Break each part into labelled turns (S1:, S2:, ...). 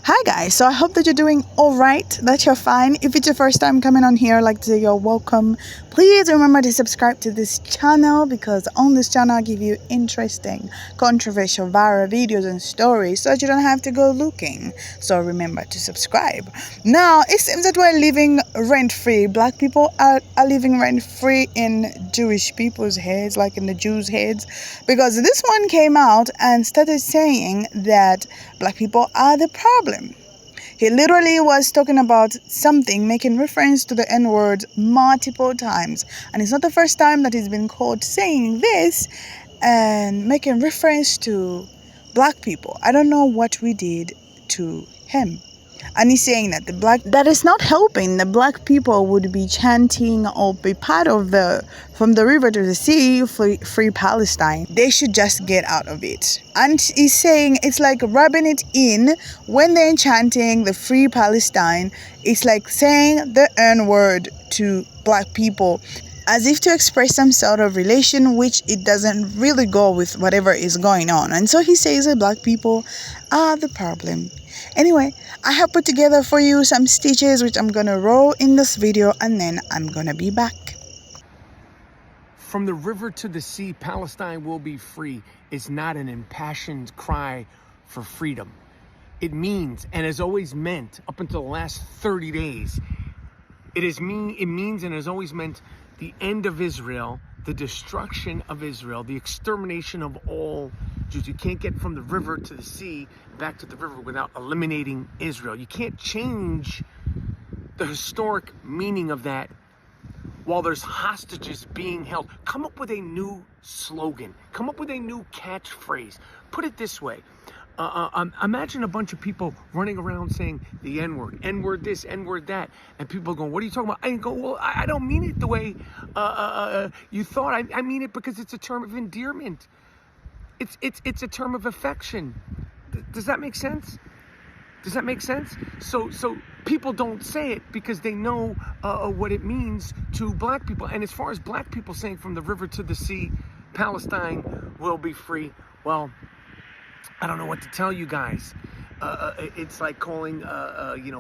S1: Hi guys, so I hope that you're doing all right, that you're fine. If it's your first time coming on here, I'd like to say you're welcome. Please remember to subscribe to this channel because on this channel I give you interesting, controversial, viral videos and stories so that you don't have to go looking. So remember to subscribe. Now, it seems that we're living rent-free. Black people are living rent-free in Jewish people's heads, like in the Jews' heads, because this one came out and started saying that black people are the problem. He literally was talking about something, making reference to the N-word multiple times. And it's not the first time that he's been caught saying this and making reference to black people. I don't know what we did to him. And he's saying that that is not helping. The black people would be chanting or be part of the from the river to the sea, free Palestine. They should just get out of it. And he's saying it's like rubbing it in when they're chanting the free Palestine. It's like saying the N-word to black people, as if to express some sort of relation, which it doesn't really go with whatever is going on. And so he says that black people are the problem. Anyway, I have put together for you some stitches which I'm gonna roll in this video and then I'm gonna be back.
S2: From the river to the sea, Palestine will be free is not an impassioned cry for freedom. It means, and has always meant, up until the last 30 days, it means and has always meant the end of Israel, the destruction of Israel, the extermination of all Jews. You can't get from the river to the sea, back to the river, without eliminating Israel. You can't change the historic meaning of that while there's hostages being held. Come up with a new slogan. Come up with a new catchphrase. Put it this way. Imagine a bunch of people running around saying the N-word, N-word this, N-word that, and people going, what are you talking about? I go, well, I don't mean it the way you thought. I mean it because it's a term of endearment. It's a term of affection. Does that make sense? Does that make sense? So people don't say it because they know what it means to black people. And as far as black people saying from the river to the sea, Palestine will be free, well, I don't know what to tell you guys. It's like calling,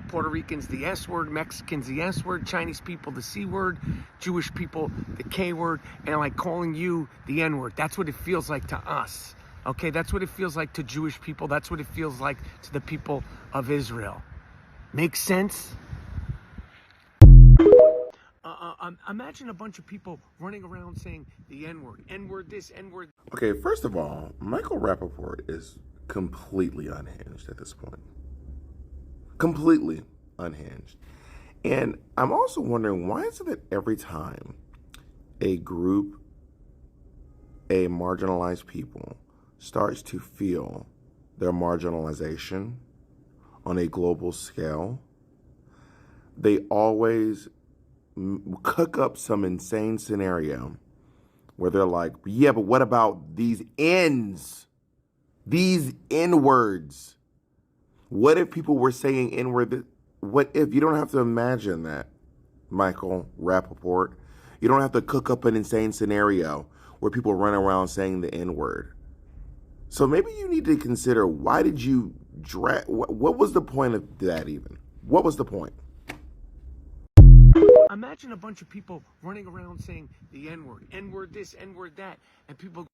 S2: Puerto Ricans the S word, Mexicans the S word, Chinese people the C word, Jewish people the K word, and like calling you the N word. That's what it feels like to us. Okay, that's what it feels like to Jewish people. That's what it feels like to the people of Israel. Makes sense? Imagine a bunch of people running around saying the N-word, N-word this, N-word.
S3: Okay, first of all, Michael Rappaport is completely unhinged at this point. Completely unhinged. And I'm also wondering, why is it that every time a group, a marginalized people, starts to feel their marginalization on a global scale, they always cook up some insane scenario where they're like, yeah, but what about these N's? These N-words? What if people were saying N-word? What if? You don't have to imagine that, Michael Rappaport. You don't have to cook up an insane scenario where people run around saying the N-word. So maybe you need to consider, why did you what was the point of that even? What was the point?
S2: Imagine a bunch of people running around saying the N-word, N-word this, N-word that, and people...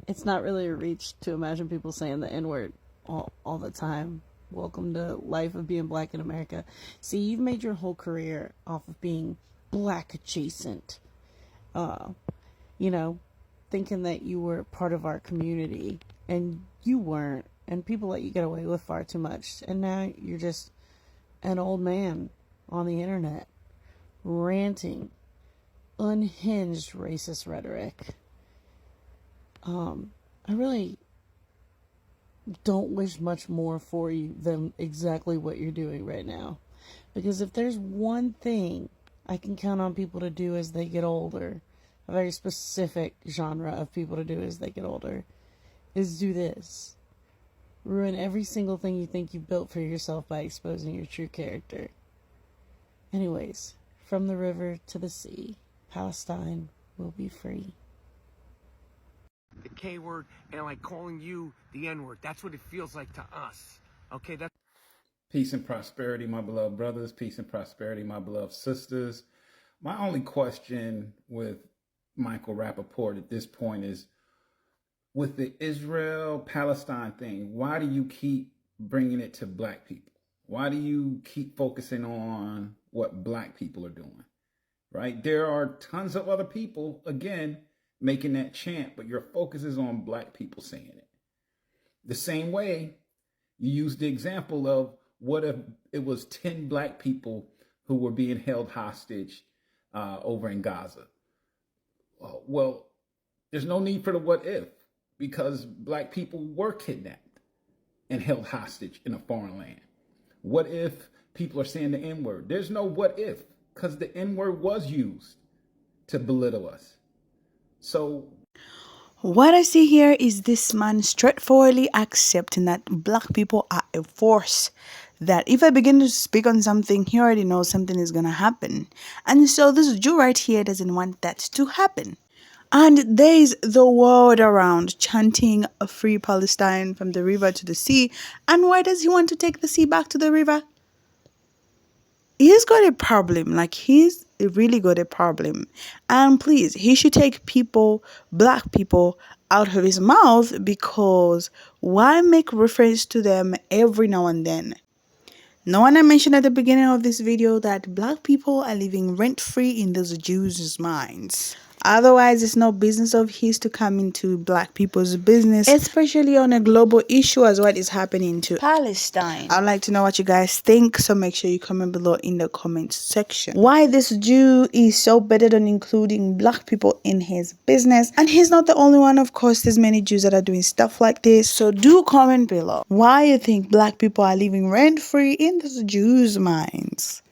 S4: It's not really a reach to imagine people saying the N-word all the time. Welcome to life of being black in America. See, you've made your whole career off of being black adjacent. Thinking that you were part of our community, and you weren't. And people let you get away with far too much. And now you're just an old man on the internet, ranting, unhinged racist rhetoric. I really don't wish much more for you than exactly what you're doing right now. Because if there's one thing I can count on people to do as they get older, a very specific genre of people to do as they get older, is do this. Ruin every single thing you think you built for yourself by exposing your true character. Anyways, from the river to the sea, Palestine will be free.
S2: The K word, and like calling you the N word. That's what it feels like to us. Okay, that's
S5: Peace and prosperity, my beloved brothers. Peace and prosperity, my beloved sisters. My only question with Michael Rappaport at this point is, with the Israel-Palestine thing, why do you keep bringing it to black people? Why do you keep focusing on what black people are doing, right? There are tons of other people, again, making that chant, but your focus is on black people saying it. The same way you use the example of, what if it was 10 black people who were being held hostage over in Gaza? Well, there's no need for the what if, because black people were kidnapped and held hostage in a foreign land. What if people are saying the N-word? There's no what if, because the N-word was used to belittle us. So
S1: what I see here is this man straightforwardly accepting that black people are a force. That if I begin to speak on something, he already knows something is going to happen. And so this Jew right here doesn't want that to happen. And there is the world around chanting a free Palestine from the river to the sea. And why does he want to take the sea back to the river? He's got a problem. Like, he's really got a problem. And please, he should take people, black people, out of his mouth, because why make reference to them every now and then? No one, I mentioned at the beginning of this video that black people are living rent-free in those Jews' minds. Otherwise, it's no business of his to come into black people's business, especially on a global issue as what is happening to Palestine. I'd like to know what you guys think, so make sure you comment below in the comment section. Why this Jew is so bent on including black people in his business. And he's not the only one, of course. There's many Jews that are doing stuff like this. So do comment below why you think black people are living rent-free in those Jews' minds.